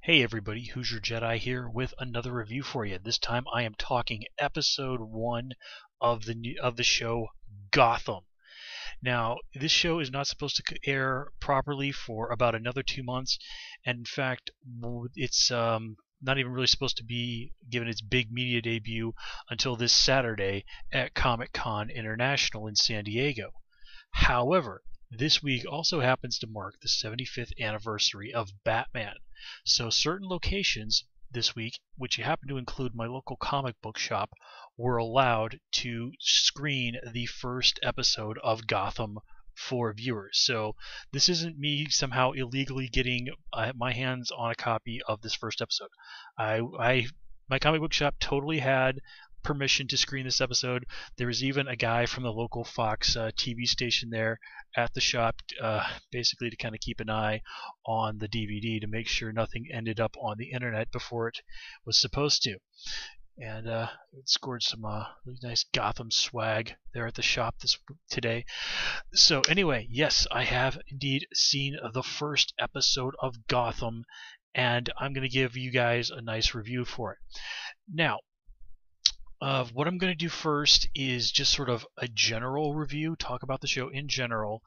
Hey everybody, Hoosier Jedi here with another review for you. This time I am talking episode 1 of the show Gotham. Now, this show is not supposed to air properly for about another 2 months, and in fact, it's not even really supposed to be given its big media debut until this Saturday at Comic-Con International in San Diego. However, this week also happens to mark the 75th anniversary of Batman. So certain locations this week, which happen to include my local comic book shop, were allowed to screen the first episode of Gotham for viewers. So this isn't me somehow illegally getting my hands on a copy of this first episode. My comic book shop totally had permission to screen this episode. There was even a guy from the local Fox TV station there at the shop, basically to kind of keep an eye on the DVD to make sure nothing ended up on the internet before it was supposed to. And it scored some really nice Gotham swag there at the shop today. So anyway, yes, I have indeed seen the first episode of Gotham, and I'm going to give you guys a nice review for it. Now, what I'm going to do first is just sort of a general review, talk about the show in general,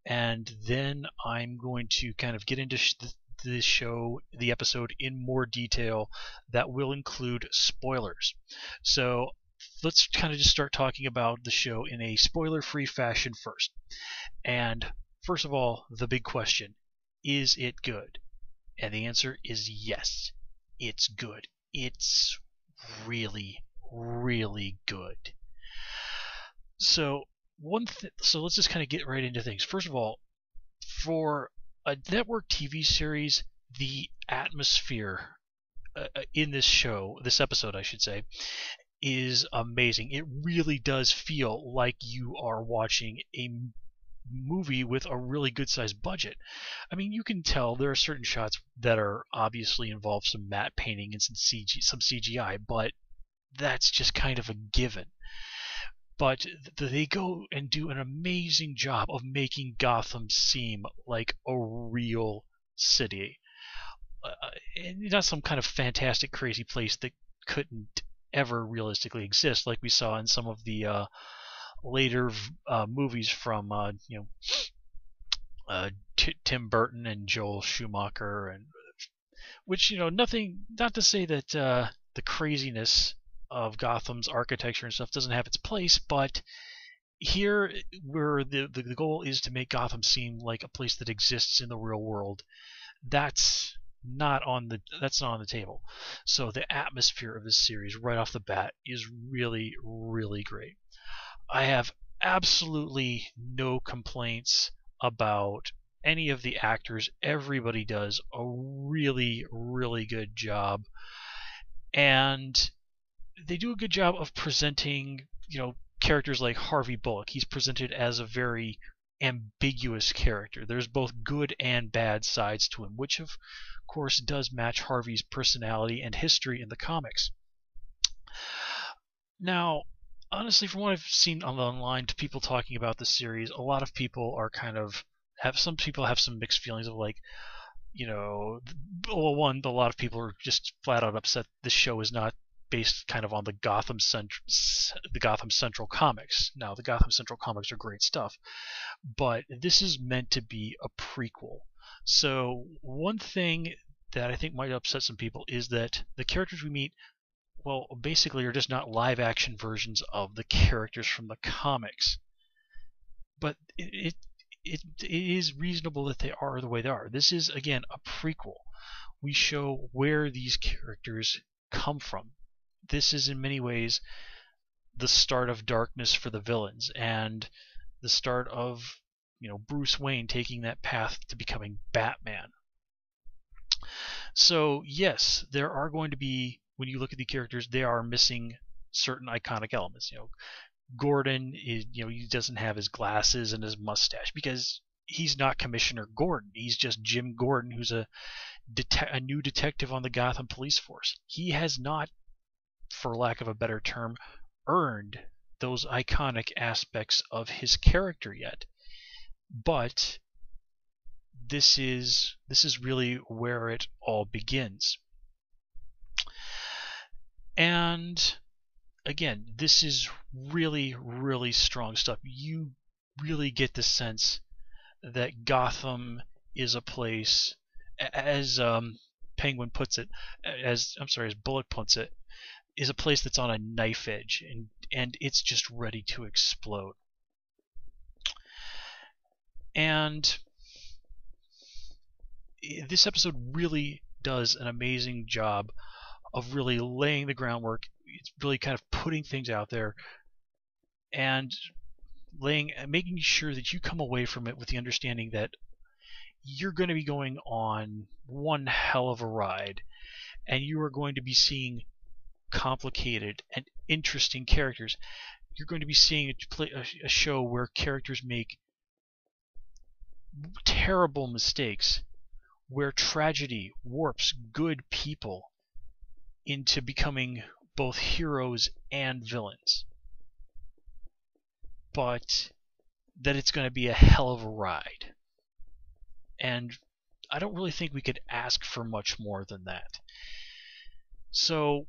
and then I'm going to kind of get into the episode in more detail that will include spoilers. So let's kind of just start talking about the show in a spoiler-free fashion first. And first of all, the big question, is it good? And the answer is yes, it's good. It's really good. So let's just kind of get right into things. First of all, for a network TV series, the atmosphere in this episode, I should say, is amazing. It really does feel like you are watching a movie with a really good sized budget. I mean, you can tell there are certain shots that are obviously involve some matte painting and some CGI, but that's just kind of a given. But they go and do an amazing job of making Gotham seem like a real city. And not some kind of fantastic, crazy place that couldn't ever realistically exist, like we saw in some of the later movies from Tim Burton and Joel Schumacher, and which, not to say that the craziness of Gotham's architecture and stuff doesn't have its place, but here where the goal is to make Gotham seem like a place that exists in the real world, that's not on the table. So the atmosphere of this series right off the bat is really great. I have absolutely no complaints about any of the actors. Everybody does a really good job, and they do a good job of presenting, characters like Harvey Bullock. He's presented as a very ambiguous character. There's both good and bad sides to him, which of course does match Harvey's personality and history in the comics. Now, honestly, from what I've seen online to people talking about the series, a lot of people are some people have some mixed feelings of, like, well, one, a lot of people are just flat out upset the show is not based kind of on the Gotham Central comics. Now, the Gotham Central comics are great stuff, but this is meant to be a prequel. So one thing that I think might upset some people is that the characters we meet, well, basically are just not live action versions of the characters from the comics. But it is reasonable that they are the way they are. This is, again, a prequel. We show where these characters come from. This is in many ways the start of darkness for the villains, and the start of, Bruce Wayne taking that path to becoming Batman. So yes, there are going to be, when you look at the characters, they are missing certain iconic elements. Gordon is, he doesn't have his glasses and his mustache because he's not Commissioner Gordon. He's just Jim Gordon, who's a new detective on the Gotham police force. He has not, for lack of a better term, earned those iconic aspects of his character yet. But this is really where it all begins. And again, this is really, really strong stuff. You really get the sense that Gotham is a place, as Penguin puts it, as Bullock puts it, is a place that's on a knife edge, and it's just ready to explode. And this episode really does an amazing job of really laying the groundwork. It's really kind of putting things out there and making sure that you come away from it with the understanding that you're going to be going on one hell of a ride, and you are going to be seeing complicated and interesting characters. You're going to be seeing a show where characters make terrible mistakes, where tragedy warps good people into becoming both heroes and villains. But that it's going to be a hell of a ride. And I don't really think we could ask for much more than that. So,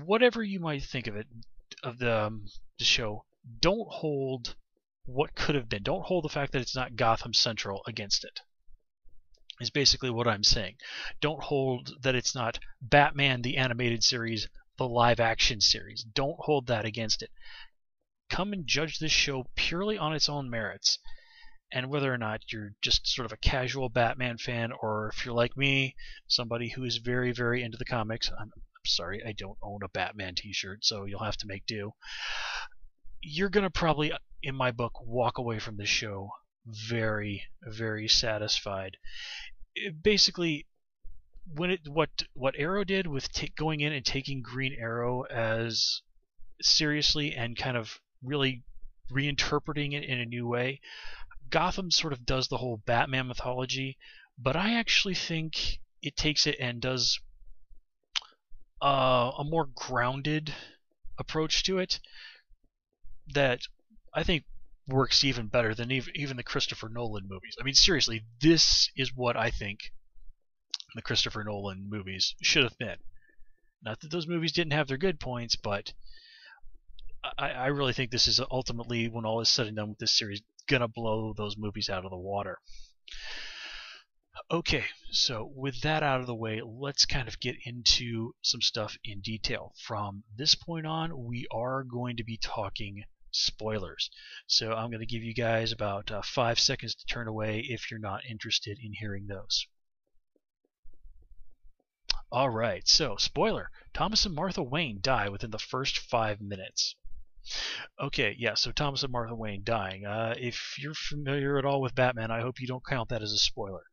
whatever you might think of it, of the show, don't hold what could have been. Don't hold the fact that it's not Gotham Central against it. Is basically what I'm saying. Don't hold that it's not Batman the Animated Series, the live action series. Don't hold that against it. Come and judge this show purely on its own merits, and whether or not you're just sort of a casual Batman fan, or if you're like me, somebody who is very, very into the comics. I'm sorry, I don't own a Batman t-shirt, so you'll have to make do. You're going to probably, in my book, walk away from this show very, very satisfied. Basically, what Arrow did with going in and taking Green Arrow as seriously and kind of really reinterpreting it in a new way, Gotham sort of does the whole Batman mythology, but I actually think it takes it and does a more grounded approach to it that I think works even better than even the Christopher Nolan movies. I mean, seriously, this is what I think the Christopher Nolan movies should have been. Not that those movies didn't have their good points, but I really think this is ultimately, when all is said and done with this series, gonna blow those movies out of the water. Okay, so with that out of the way, let's kind of get into some stuff in detail. From this point on, we are going to be talking spoilers. So I'm going to give you guys about 5 seconds to turn away if you're not interested in hearing those. Alright, so spoiler. Thomas and Martha Wayne die within the first 5 minutes. Okay, yeah, so Thomas and Martha Wayne dying. If you're familiar at all with Batman, I hope you don't count that as a spoiler.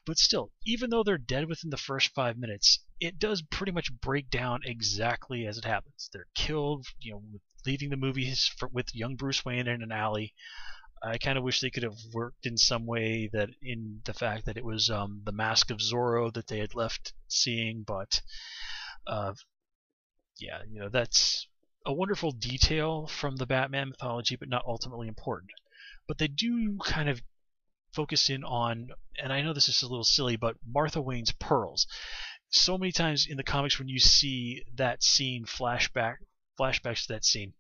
But still, even though they're dead within the first 5 minutes, it does pretty much break down exactly as it happens. They're killed, leaving the movies with young Bruce Wayne in an alley. I kind of wish they could have worked in some way that in the fact that it was the Mask of Zorro that they had left seeing, but yeah, that's a wonderful detail from the Batman mythology, but not ultimately important. But they do kind of focus in on, and I know this is a little silly, but Martha Wayne's pearls. So many times in the comics when you see that scene flashbacks to that scene,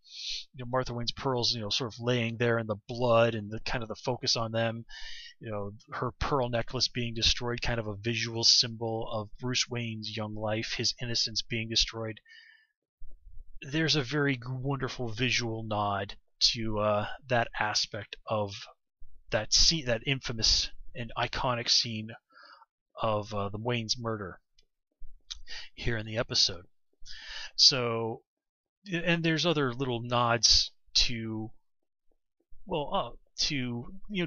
Martha Wayne's pearls, sort of laying there in the blood and the kind of the focus on them, her pearl necklace being destroyed, kind of a visual symbol of Bruce Wayne's young life, his innocence being destroyed. There's a very wonderful visual nod to that aspect of that scene, that infamous and iconic scene of the Wayne's murder here in the episode. So, and there's other little nods to,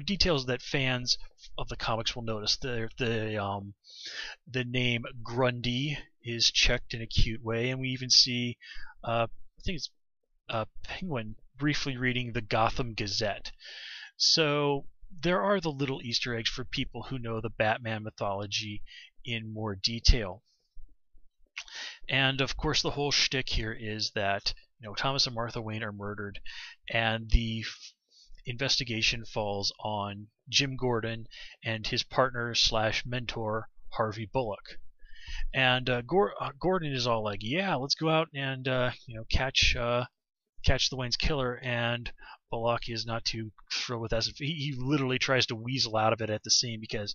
details that fans of the comics will notice. The name Grundy is checked in a cute way, and we even see, I think it's Penguin briefly reading the Gotham Gazette. So there are the little Easter eggs for people who know the Batman mythology in more detail. And of course, the whole shtick here is that Thomas and Martha Wayne are murdered, and investigation falls on Jim Gordon and his partner slash mentor Harvey Bullock. And Gordon is all like, "Yeah, let's go out and catch the Wayne's killer." And Bullock is not too thrilled with that. He literally tries to weasel out of it at the scene because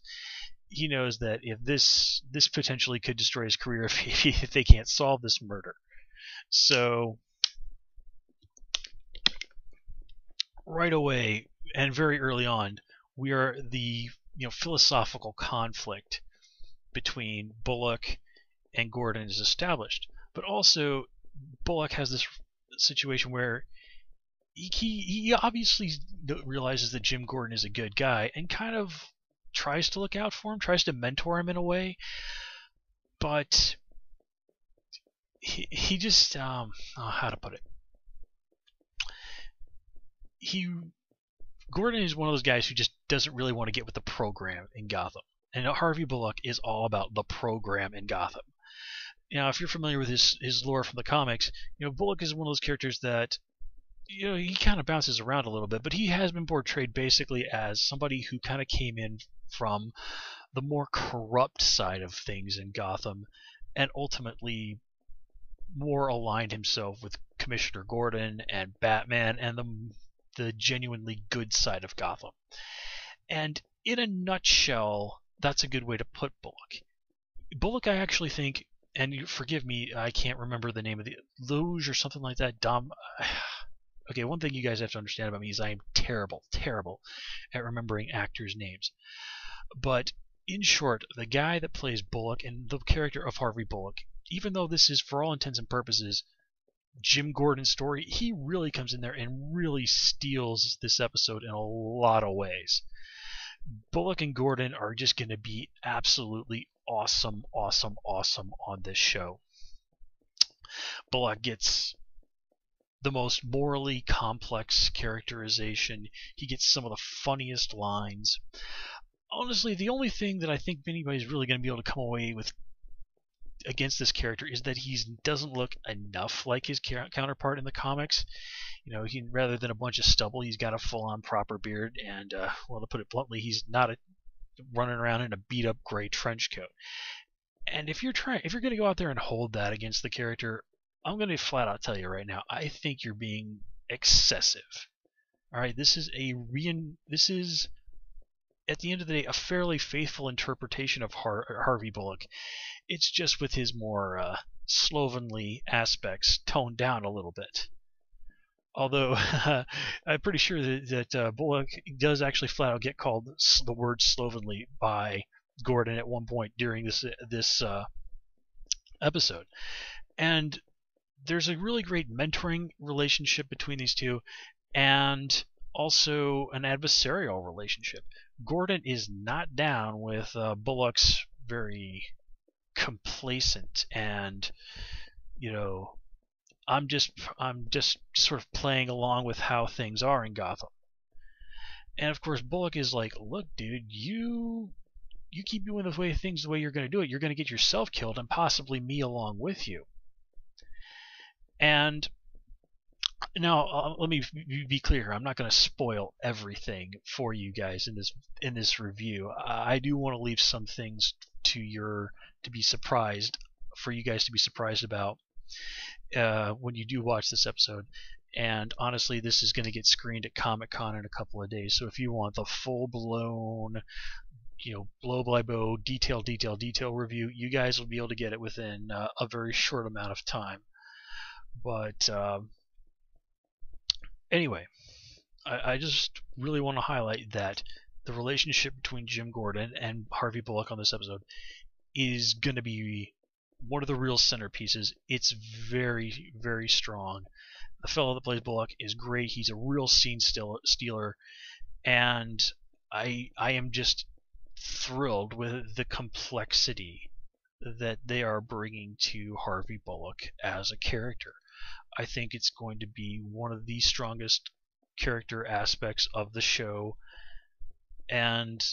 he knows that if this potentially could destroy his career if they can't solve this murder. So right away and very early on, we are the philosophical conflict between Bullock and Gordon is established. But also, Bullock has this situation where he obviously realizes that Jim Gordon is a good guy and kind of tries to look out for him, tries to mentor him in a way, but he just how to put it. Gordon is one of those guys who just doesn't really want to get with the program in Gotham, and Harvey Bullock is all about the program in Gotham. Now, if you're familiar with his lore from the comics, Bullock is one of those characters that he kind of bounces around a little bit, but he has been portrayed basically as somebody who kind of came in from the more corrupt side of things in Gotham and ultimately more aligned himself with Commissioner Gordon and Batman and the genuinely good side of Gotham. And in a nutshell, that's a good way to put Bullock. Bullock, I actually think, and you forgive me, I can't remember the name of the Luge or something like that. Okay, one thing you guys have to understand about me is I am terrible at remembering actors' names. But in short, the guy that plays Bullock and the character of Harvey Bullock, even though this is for all intents and purposes Jim Gordon's story, he really comes in there and really steals this episode in a lot of ways. Bullock and Gordon are just going to be absolutely awesome on this show. Bullock gets the most morally complex characterization. He gets some of the funniest lines. Honestly, the only thing that I think anybody's really going to be able to come away with against this character is that he doesn't look enough like his counterpart in the comics. He, rather than a bunch of stubble, he's got a full-on proper beard, and well, to put it bluntly, he's not running around in a beat-up gray trench coat. And if you're going to go out there and hold that against the character, I'm going to flat out tell you right now, I think you're being excessive. All right, this is at the end of the day a fairly faithful interpretation of Harvey Bullock. It's just with his more slovenly aspects toned down a little bit. Although I'm pretty sure that Bullock does actually flat out get called the word slovenly by Gordon at one point during this episode. And there's a really great mentoring relationship between these two, and also an adversarial relationship. Gordon is not down with Bullock's very complacent and I'm just sort of playing along with how things are in Gotham. And of course Bullock is like, "Look, dude, you keep doing the way you're going to do it, you're going to get yourself killed and possibly me along with you." And now let me be clear. I'm not going to spoil everything for you guys in this review. I do want to leave some things to be surprised for you guys to be surprised about when you do watch this episode. And honestly, this is going to get screened at Comic-Con in a couple of days. So if you want the full-blown, blow by blow, detail review, you guys will be able to get it within a very short amount of time. But anyway, I just really want to highlight that the relationship between Jim Gordon and Harvey Bullock on this episode is going to be one of the real centerpieces. It's very, very strong. The fellow that plays Bullock is great. He's a real scene stealer, and I am just thrilled with the complexity that they are bringing to Harvey Bullock as a character. I think it's going to be one of the strongest character aspects of the show. And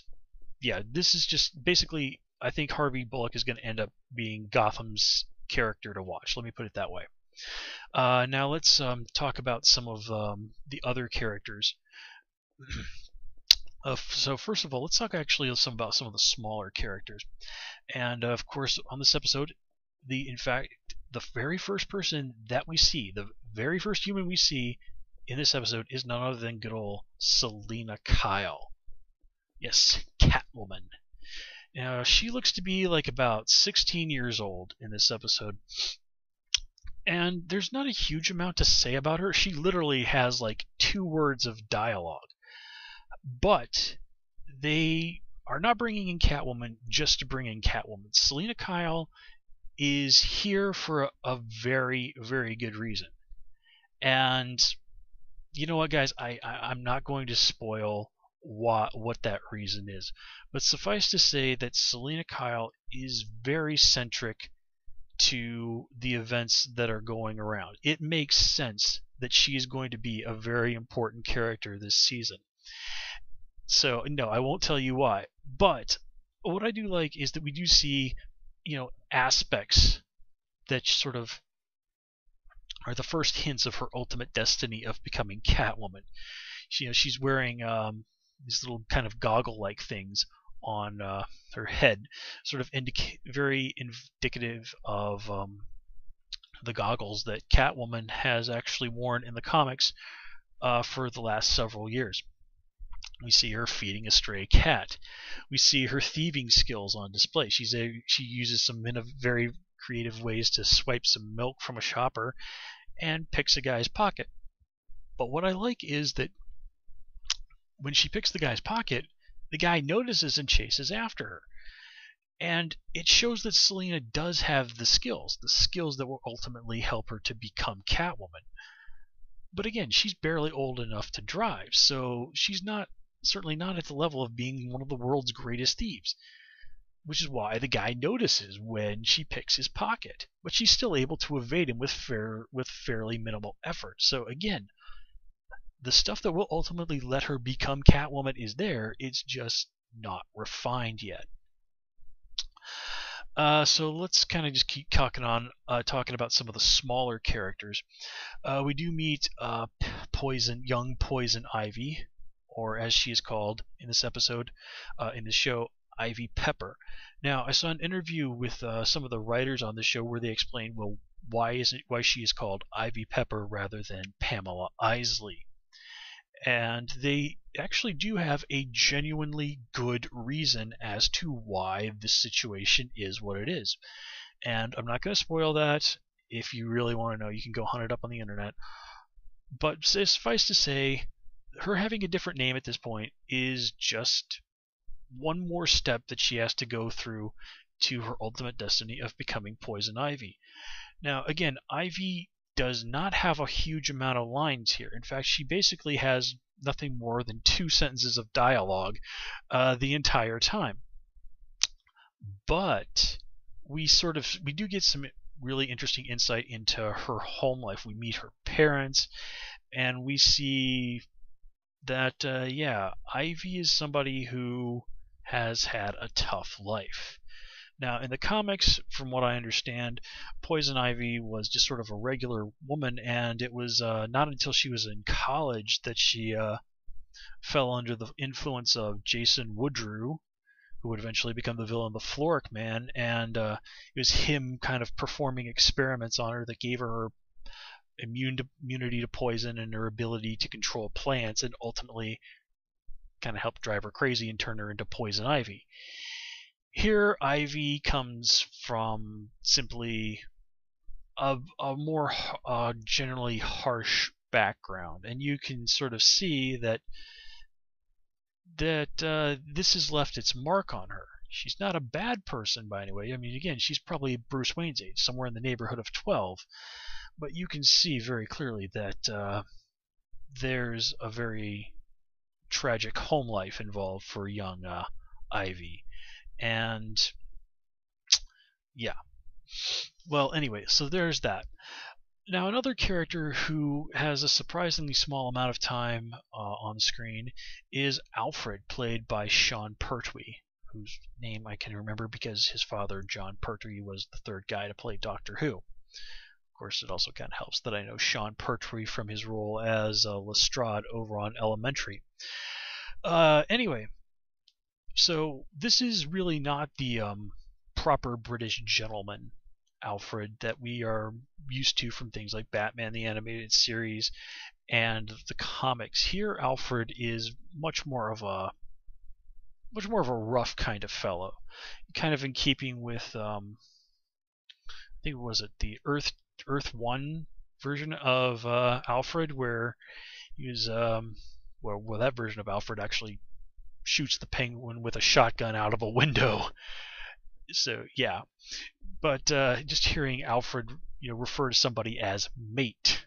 yeah, this is just basically, I think Harvey Bullock is going to end up being Gotham's character to watch. Let me put it that way. Now let's talk about some of the other characters. So first of all, let's talk actually about some of the smaller characters. And of course, on this episode, in fact, the very first person that we see, the very first human we see in this episode is none other than good old Selena Kyle. Yes, Catwoman. Now, she looks to be like about 16 years old in this episode. And there's not a huge amount to say about her. She literally has like 2 words of dialogue. But they are not bringing in Catwoman just to bring in Catwoman. Selena Kyle is here for a very, very good reason. And you know what, guys? I'm not going to spoil what that reason is. But suffice to say that Selena Kyle is very centric to the events that are going around. It makes sense that she is going to be a very important character this season. So, no, I won't tell you why. But what I do like is that we do see, aspects that sort of are the first hints of her ultimate destiny of becoming Catwoman. She's wearing these little kind of goggle-like things on her head, sort of very indicative of the goggles that Catwoman has actually worn in the comics for the last several years. We see her feeding a stray cat. We see her thieving skills on display. She uses some very creative ways to swipe some milk from a shopper and picks a guy's pocket. But what I like is that when she picks the guy's pocket, the guy notices and chases after her. And it shows that Selena does have the skills that will ultimately help her to become Catwoman. But again, she's barely old enough to drive, so she's certainly not at the level of being one of the world's greatest thieves. Which is why the guy notices when she picks his pocket, but she's still able to evade him with fairly minimal effort. So again, the stuff that will ultimately let her become Catwoman is there. It's just not refined yet. So let's kind of just keep talking about some of the smaller characters. We do meet young Poison Ivy, or as she is called in this episode, in the show, Ivy Pepper. Now, I saw an interview with some of the writers on the show where they explained, well, why she is called Ivy Pepper rather than Pamela Isley. And they actually do have a genuinely good reason as to why this situation is what it is. And I'm not going to spoil that. If you really want to know, you can go hunt it up on the internet. But suffice to say, her having a different name at this point is just one more step that she has to go through to her ultimate destiny of becoming Poison Ivy. Now, again, Ivy does not have a huge amount of lines here. In fact, she basically has nothing more than 2 sentences of dialogue the entire time. But we do get some really interesting insight into her home life. We meet her parents, and we see that, Ivy is somebody who has had a tough life. Now, in the comics, from what I understand, Poison Ivy was just sort of a regular woman, and it was not until she was in college that she fell under the influence of Jason Woodrue, who would eventually become the villain, the Floric Man, and it was him kind of performing experiments on her that gave her immunity to poison and her ability to control plants, and ultimately kind of helped drive her crazy and turn her into Poison Ivy. Here, Ivy comes from simply a more generally harsh background, and you can sort of see that this has left its mark on her. She's not a bad person by any way. I mean, again, she's probably Bruce Wayne's age, somewhere in the neighborhood of 12, but you can see very clearly that there's a very tragic home life involved for young Ivy. And yeah. Well, anyway, so there's that. Now, another character who has a surprisingly small amount of time on screen is Alfred, played by Sean Pertwee, whose name I can remember because his father, John Pertwee, was the third guy to play Doctor Who. Of course, it also kind of helps that I know Sean Pertwee from his role as Lestrade over on Elementary. Anyway, so this is really not the proper British gentleman Alfred that we are used to from things like Batman the Animated Series and the comics. Here, Alfred is much more of a rough kind of fellow, kind of in keeping with I think was it the Earth One version of Alfred, where he was well, that version of Alfred actually shoots the Penguin with a shotgun out of a window. So yeah, but just hearing Alfred, refer to somebody as mate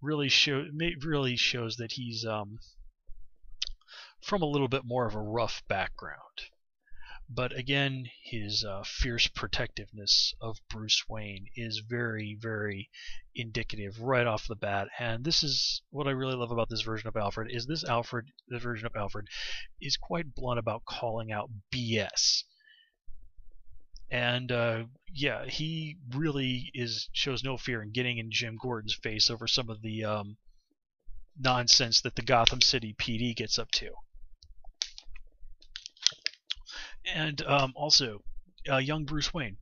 really shows that he's from a little bit more of a rough background. But again, his fierce protectiveness of Bruce Wayne is very, very indicative right off the bat. And this is what I really love about this version of Alfred, is this version of Alfred, is quite blunt about calling out BS. And yeah, he really shows no fear in getting in Jim Gordon's face over some of the nonsense that the Gotham City PD gets up to. And also, young Bruce Wayne.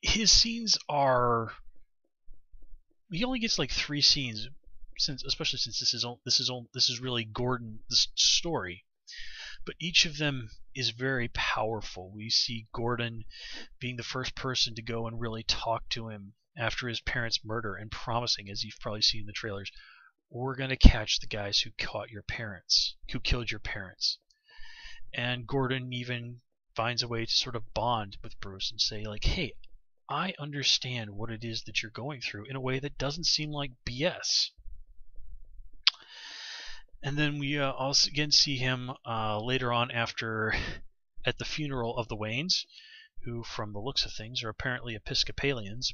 His scenes are. He only gets like 3 scenes, especially since this is really Gordon's story. But each of them is very powerful. We see Gordon being the first person to go and really talk to him after his parents' murder and promising, as you've probably seen in the trailers, we're going to catch the guys who killed your parents. And Gordon even finds a way to sort of bond with Bruce and say, like, hey, I understand what it is that you're going through in a way that doesn't seem like BS. And then we also again see him later on at the funeral of the Waynes, who, from the looks of things, are apparently Episcopalians.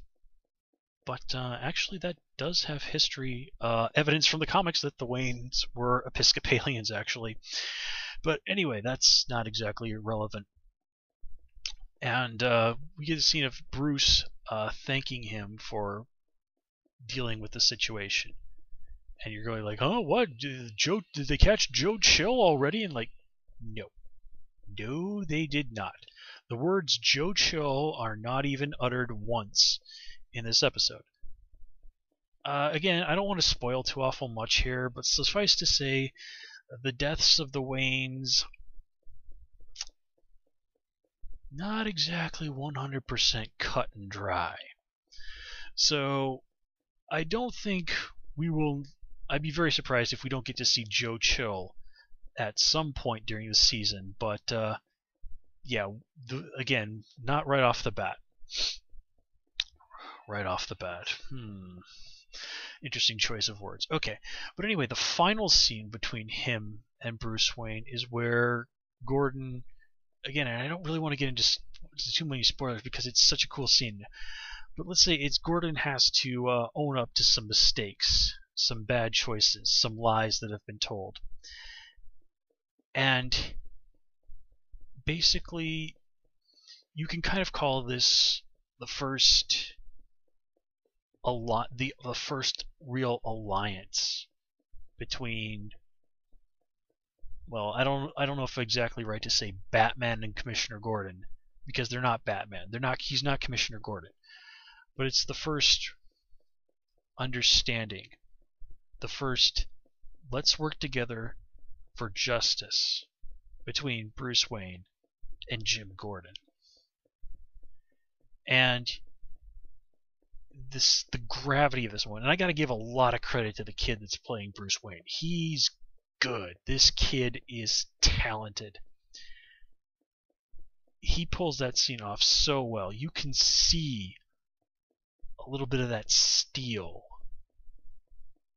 But actually, that does have history evidence from the comics that the Waynes were Episcopalians, actually. But anyway, that's not exactly irrelevant. And we get a scene of Bruce thanking him for dealing with the situation. And you're going like, oh, what? Did they catch Joe Chill already? And like, no. No, they did not. The words Joe Chill are not even uttered once in this episode. Again, I don't want to spoil too awful much here, but suffice to say, the deaths of the Waynes, not exactly 100% cut and dry. So, I don't think we will. I'd be very surprised if we don't get to see Joe Chill at some point during the season, but yeah, again, not right off the bat. Right off the bat. Interesting choice of words. Okay, but anyway, the final scene between him and Bruce Wayne is where Gordon, again, and I don't really want to get into too many spoilers because it's such a cool scene, but let's say Gordon has to own up to some mistakes, some bad choices, some lies that have been told. And basically, you can kind of call this the first first real alliance between, well, I don't know if it's exactly right to say Batman and Commissioner Gordon, because they're not Batman. He's not Commissioner Gordon. But it's the first understanding. The first, let's work together for justice between Bruce Wayne and Jim Gordon. And the gravity of this one, and I got to give a lot of credit to the kid that's playing Bruce Wayne. He's good. This kid is talented. He pulls that scene off so well. You can see a little bit of that steel,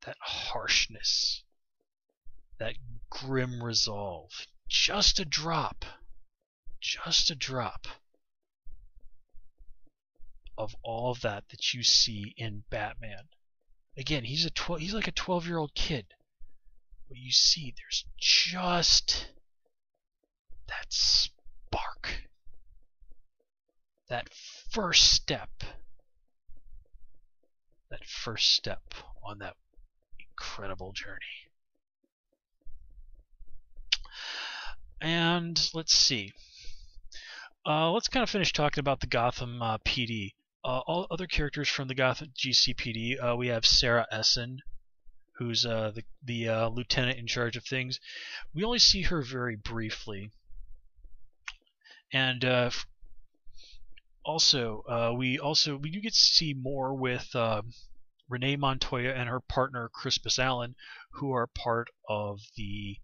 that harshness, that grim resolve. Just a drop of all of that you see in Batman. Again, he's like a 12-year-old kid. But you see, there's just that spark, that first step on that incredible journey. And let's see. Let's kind of finish talking about the Gotham PD. All other characters from the Gotham GCPD. We have Sarah Essen, who's the lieutenant in charge of things. We only see her very briefly, and we do get to see more with Renee Montoya and her partner Crispus Allen, who are part of the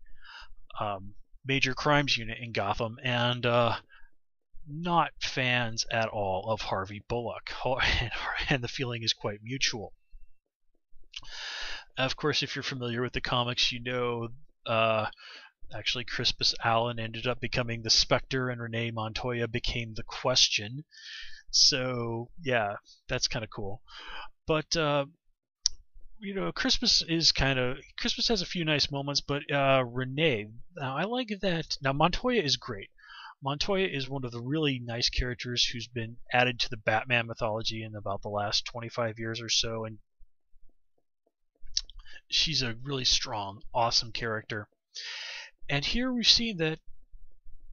major crimes unit in Gotham, and not fans at all of Harvey Bullock, and the feeling is quite mutual. Of course, if you're familiar with the comics, you know actually Crispus Allen ended up becoming the Spectre, and Renee Montoya became the Question. So yeah, that's kind of cool. But Crispus has a few nice moments, but Renee, now I like that. Now Montoya is great. Montoya is one of the really nice characters who's been added to the Batman mythology in about the last 25 years or so, and she's a really strong, awesome character. And here we've seen that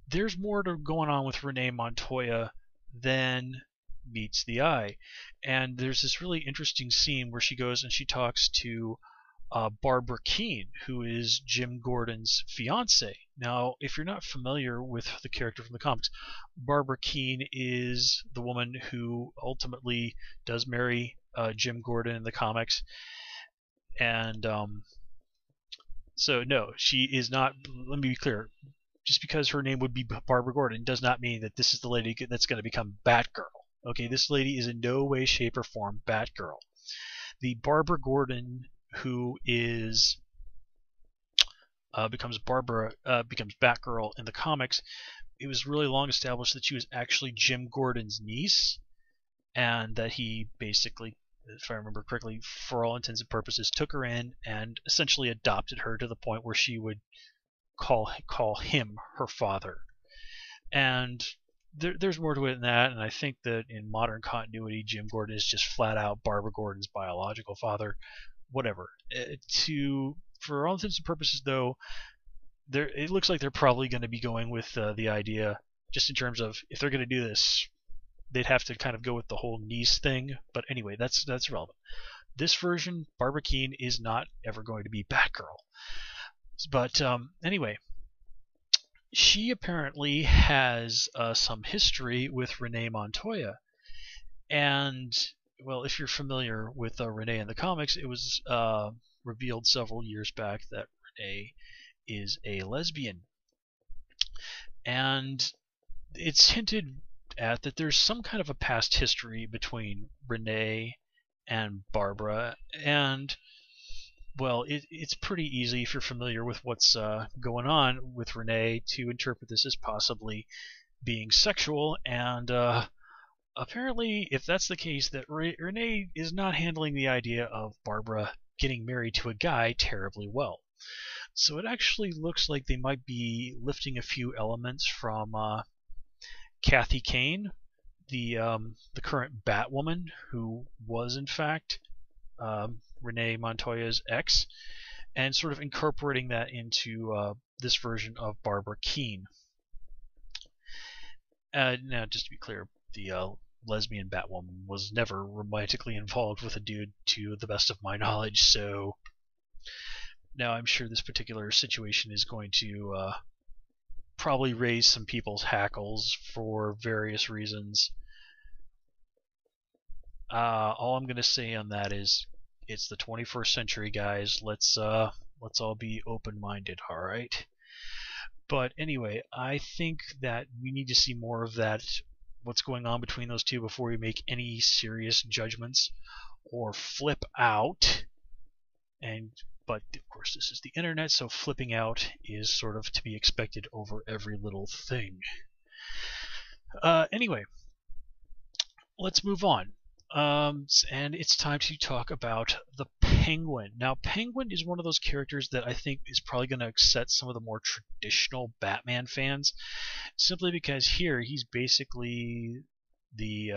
there's more going on with Renee Montoya than meets the eye. And there's this really interesting scene where she goes and she talks to Barbara Keene, who is Jim Gordon's fiance. Now, if you're not familiar with the character from the comics, Barbara Keene is the woman who ultimately does marry Jim Gordon in the comics. And so, no, she is not. Let me be clear. Just because her name would be Barbara Gordon does not mean that this is the lady that's going to become Batgirl. Okay, this lady is in no way, shape, or form Batgirl. The Barbara Gordon who is becomes Batgirl in the comics, it was really long established that she was actually Jim Gordon's niece, and that he basically, if I remember correctly, for all intents and purposes, took her in and essentially adopted her to the point where she would call him her father. And there's more to it than that, and I think that in modern continuity, Jim Gordon is just flat out Barbara Gordon's biological father. Whatever. For all intents and purposes, though, it looks like they're probably going to be going with the idea, just in terms of if they're going to do this, they'd have to kind of go with the whole niece thing. But anyway, that's relevant. This version, Barbara Keene is not ever going to be Batgirl. But anyway, she apparently has some history with Renee Montoya, and well, if you're familiar with Renee in the comics, it was revealed several years back that Renee is a lesbian. And it's hinted at that there's some kind of a past history between Renee and Barbara. And, well, it's pretty easy, if you're familiar with what's going on with Renee, to interpret this as possibly being sexual. And apparently, if that's the case, that Renee is not handling the idea of Barbara getting married to a guy terribly well. So it actually looks like they might be lifting a few elements from Kathy Kane, the current Batwoman, who was in fact Renee Montoya's ex, and sort of incorporating that into this version of Barbara Keene. Now, just to be clear, the lesbian Batwoman was never romantically involved with a dude, to the best of my knowledge, so now I'm sure this particular situation is going to probably raise some people's hackles for various reasons. All I'm going to say on that is it's the 21st century, guys. Let's all be open-minded, all right? But anyway, I think that we need to see more of that, what's going on between those two, before we make any serious judgments or flip out. But of course, this is the internet, so flipping out is sort of to be expected over every little thing. Anyway, let's move on. And it's time to talk about the Penguin. Now, Penguin is one of those characters that I think is probably going to upset some of the more traditional Batman fans, simply because here he's basically the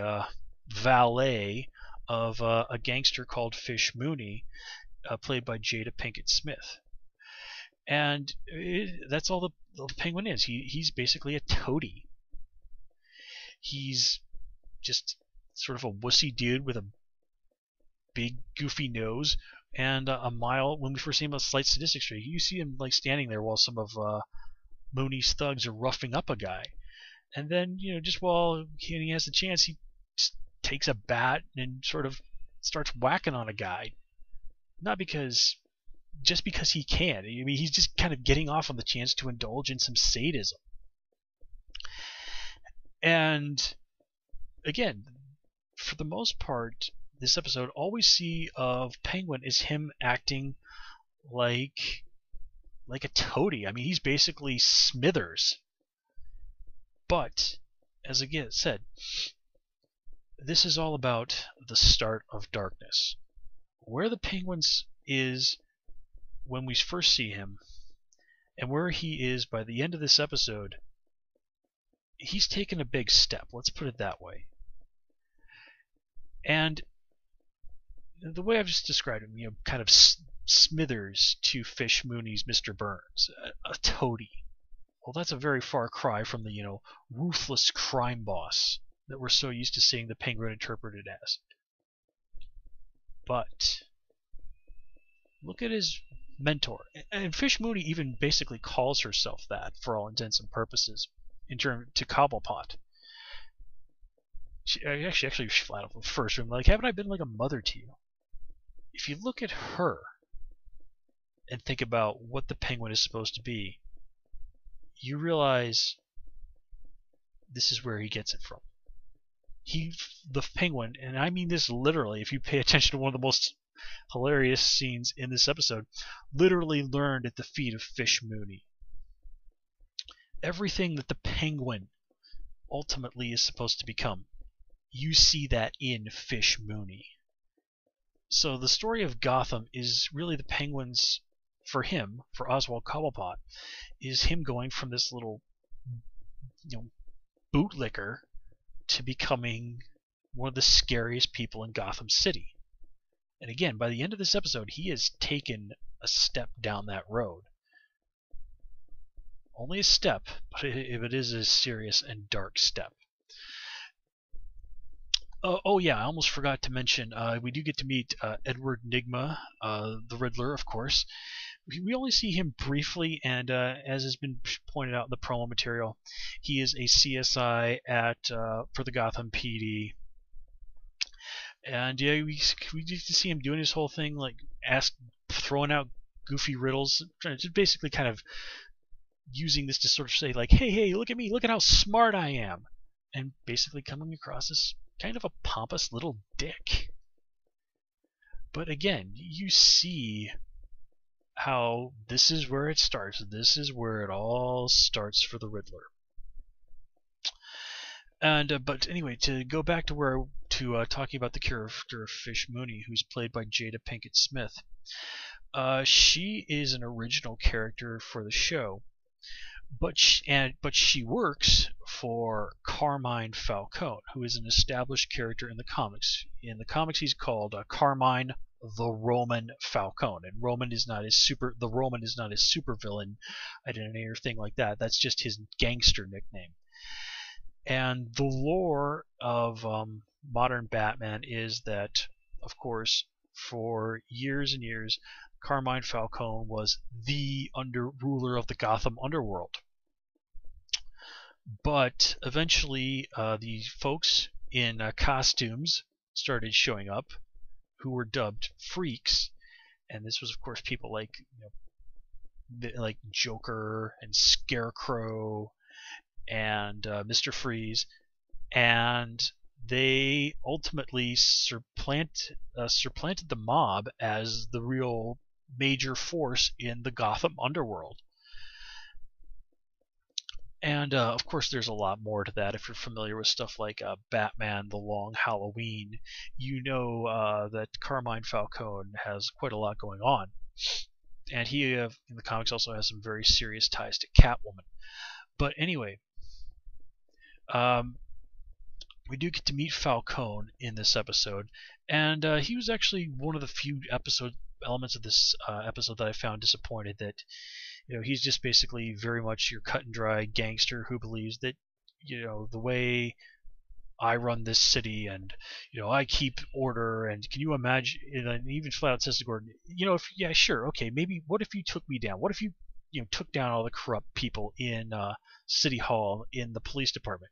valet of a gangster called Fish Mooney, played by Jada Pinkett Smith. And that's all the Penguin is. He's basically a toady. He's just sort of a wussy dude with a big goofy nose and a mild. When we first see him, a slight sadistic streak. You see him like standing there while some of Mooney's thugs are roughing up a guy, and then just while he has the chance, he just takes a bat and sort of starts whacking on a guy. Not just because he can. I mean, he's just kind of getting off on the chance to indulge in some sadism. And again, for the most part, this episode, all we see of Penguin is him acting like a toady. I mean, he's basically Smithers. But, as again said, this is all about the start of darkness. Where the Penguin's is when we first see him, and where he is by the end of this episode, he's taken a big step. Let's put it that way. And the way I've just described him, kind of Smithers to Fish Mooney's Mr. Burns, a toady. Well, that's a very far cry from the, ruthless crime boss that we're so used to seeing the Penguin interpreted as. But look at his mentor. And Fish Mooney even basically calls herself that for all intents and purposes in terms to Cobblepot. She flat out first room, like, haven't I been like a mother to you? If you look at her and think about what the Penguin is supposed to be, you realize this is where he gets it from. The Penguin, and I mean this literally, if you pay attention to one of the most hilarious scenes in this episode, literally learned at the feet of Fish Mooney. Everything that the Penguin ultimately is supposed to become, you see that in Fish Mooney. So the story of Gotham is really the Penguin's, for him, for Oswald Cobblepot, is him going from this little bootlicker to becoming one of the scariest people in Gotham City. And again, by the end of this episode, he has taken a step down that road. Only a step, but it is a serious and dark step. Oh yeah, I almost forgot to mention, we do get to meet Edward Nygma, the Riddler, of course. We only see him briefly, and as has been pointed out in the promo material, he is a CSI for the Gotham PD. And yeah, we get to see him doing his whole thing, like throwing out goofy riddles, just basically kind of using this to sort of say, like, hey, look at me, look at how smart I am, and basically coming across as kind of a pompous little dick. But again, you see how this is where it starts. This is where it all starts for the Riddler. And but anyway, to go back to talking about the character of Fish Mooney, who's played by Jada Pinkett Smith. She is an original character for the show, but she works for Carmine Falcone, who is an established character in the comics. In the comics, he's called Carmine the Roman Falcone, and the Roman is not his supervillain identity or thing like that. That's just his gangster nickname. And the lore of modern Batman is that, of course, for years and years, Carmine Falcone was the ruler of the Gotham underworld. But eventually, the folks in costumes started showing up, who were dubbed freaks, and this was, of course, people like like Joker and Scarecrow and Mr. Freeze, and they ultimately supplanted the mob as the real major force in the Gotham underworld. And of course, there's a lot more to that. If you're familiar with stuff like Batman: The Long Halloween, you know that Carmine Falcone has quite a lot going on, and he in the comics also has some very serious ties to Catwoman. But anyway, we do get to meet Falcone in this episode, and he was actually one of the few elements of this episode that I found disappointed. That he's just basically very much your cut and dry gangster who believes that the way I run this city, and I keep order. And can you imagine? And even flat out says to Gordon, yeah, sure, okay, maybe. What if you took me down? What if you took down all the corrupt people in City Hall, in the police department?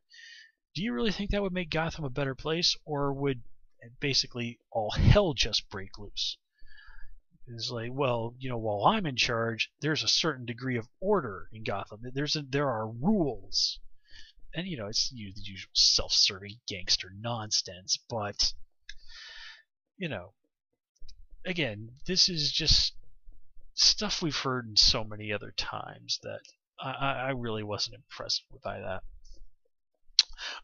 Do you really think that would make Gotham a better place, or would basically all hell just break loose? It's like, well, while I'm in charge, there's a certain degree of order in Gotham. There are rules. And it's the usual self-serving gangster nonsense, but again, this is just stuff we've heard in so many other times that I really wasn't impressed by that.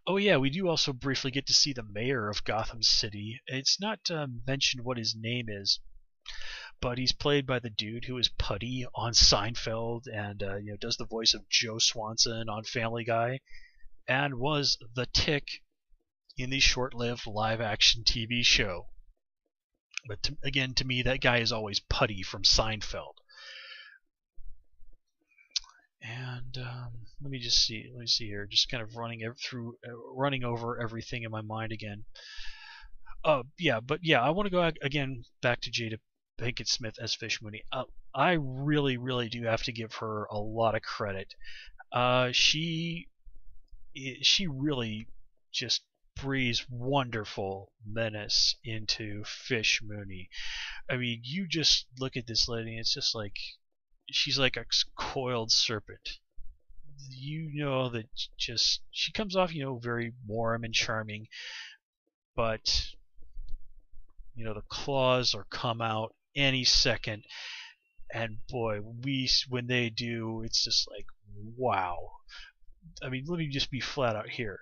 Oh yeah, we do also briefly get to see the mayor of Gotham City. It's not mentioned what his name is, but he's played by the dude who is Putty on Seinfeld, and does the voice of Joe Swanson on Family Guy, and was the Tick in the short-lived live-action TV show. But to me, that guy is always Putty from Seinfeld. And let me see here. Just kind of running over everything in my mind again. I want to go again back to Jada Pinkett Smith as Fish Mooney. I really, really do have to give her a lot of credit. She really just breathes wonderful menace into Fish Mooney. I mean, you just look at this lady, and it's just like she's like a coiled serpent. That just she comes off, very warm and charming, but the claws are come out any second, and boy, when they do, it's just like, wow. I mean, let me just be flat out here.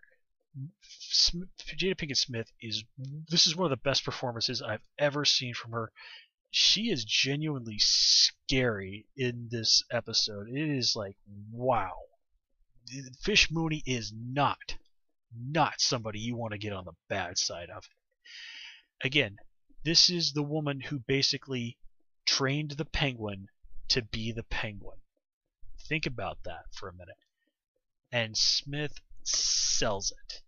Jada Pinkett Smith this is one of the best performances I've ever seen from her. She is genuinely scary in this episode. It is like, wow. Fish Mooney is not somebody you want to get on the bad side of. Again, this is the woman who basically trained the Penguin to be the Penguin. Think about that for a minute. And Smith sells it.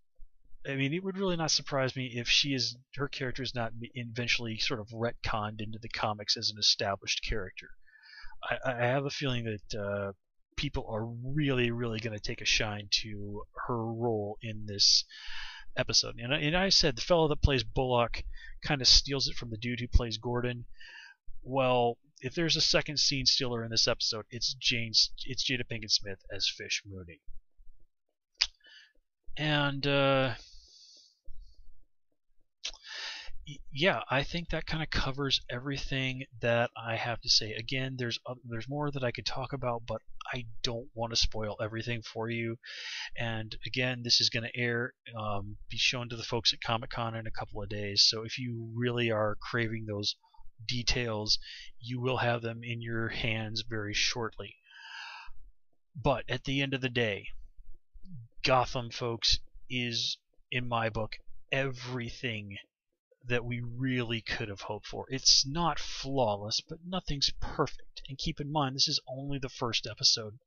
I mean, it would really not surprise me if her character is not eventually sort of retconned into the comics as an established character. I have a feeling that people are really, really going to take a shine to her role in this episode. And I said the fellow that plays Bullock kind of steals it from the dude who plays Gordon. Well, if there's a second scene stealer in this episode, it's Jada Pinkett Smith as Fish Mooney. And yeah, I think that kind of covers everything that I have to say. Again, there's more that I could talk about, but I don't want to spoil everything for you. And again, this is going to be shown to the folks at Comic-Con in a couple of days. So if you really are craving those details, you will have them in your hands very shortly. But at the end of the day, Gotham, folks, is, in my book, everything that we really could have hoped for. It's not flawless, but nothing's perfect. And keep in mind, this is only the first episode.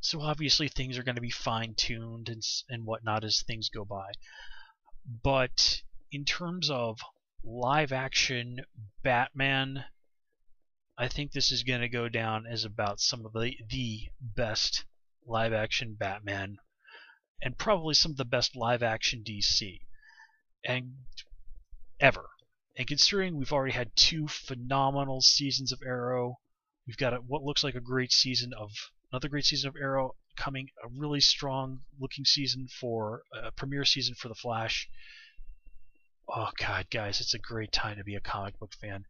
So obviously things are going to be fine-tuned and whatnot as things go by. But in terms of live-action Batman, I think this is going to go down as about some of the best live-action Batman, and probably some of the best live-action DC and ever. And considering we've already had 2 phenomenal seasons of Arrow, we've got what looks like another great season of Arrow coming, a really strong looking season for a premiere season for The Flash. Oh god, guys, it's a great time to be a comic book fan.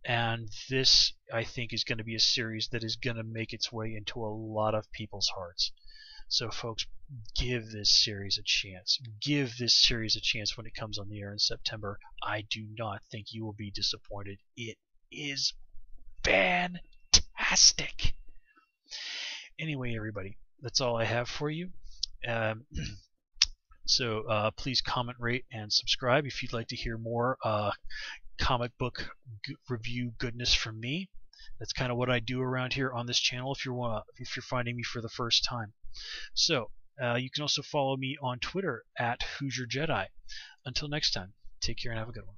And this, I think, is going to be a series that is going to make its way into a lot of people's hearts. So, folks, give this series a chance. Give this series a chance when it comes on the air in September. I do not think you will be disappointed. It is fantastic. Anyway, everybody, that's all I have for you. So please comment, rate, and subscribe if you'd like to hear more comic book review goodness from me. That's kind of what I do around here on this channel if you're finding me for the first time. So you can also follow me on Twitter at Hoosier Jedi. Until next time, take care and have a good one.